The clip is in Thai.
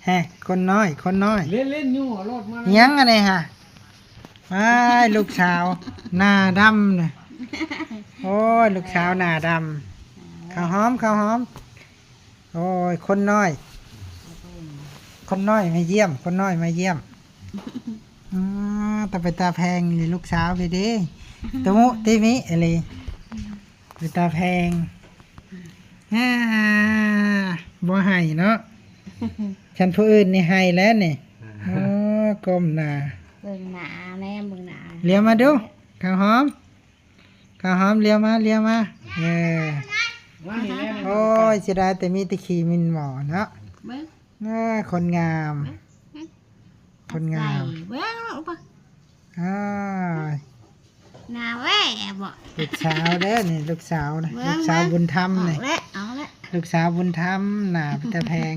แฮะคนน้อยคนน้อย เล่นเล่นอยู่รถมา ยังอะไรฮะว้ายลูกสาวหน้าดำเนี่ยโอ้ยลูกสาวหน้าดำข้าวหอมข้าวหอมโอ้ยคนน้อย คนน้อยมาเยี่ยม คนน้อยมาเยี่ยมตาไปตาแพงเลยลูกสาวไปดิตะมุติมิอะไรไปตาแพงบ่ให้เนาะฉันผู้อื่นนี่ให้แล้วนี่ก้มหน้า เบิ่งหน้าแม่เบิ่งหน้า เลี้ยวมาดูข้าวหอมข้าวหอมเลี้ยวมาเลี้ยวมาว่านี่แน่ โอ้ยเสียดายแต่มีแตะขี้มินหมอเนาะ เบิ่ง คนงาม คนงาม เบิ่งลูกปะ อ้าว หน้าแว่บ่ ลูกสาวเด้อนี่ลูกสาวนะ เบิ่ง ลูกสาวบุญธรรม เอา นี่ ละเอาละ ลูกสาวบุญธรรมหน้าพิตาแพง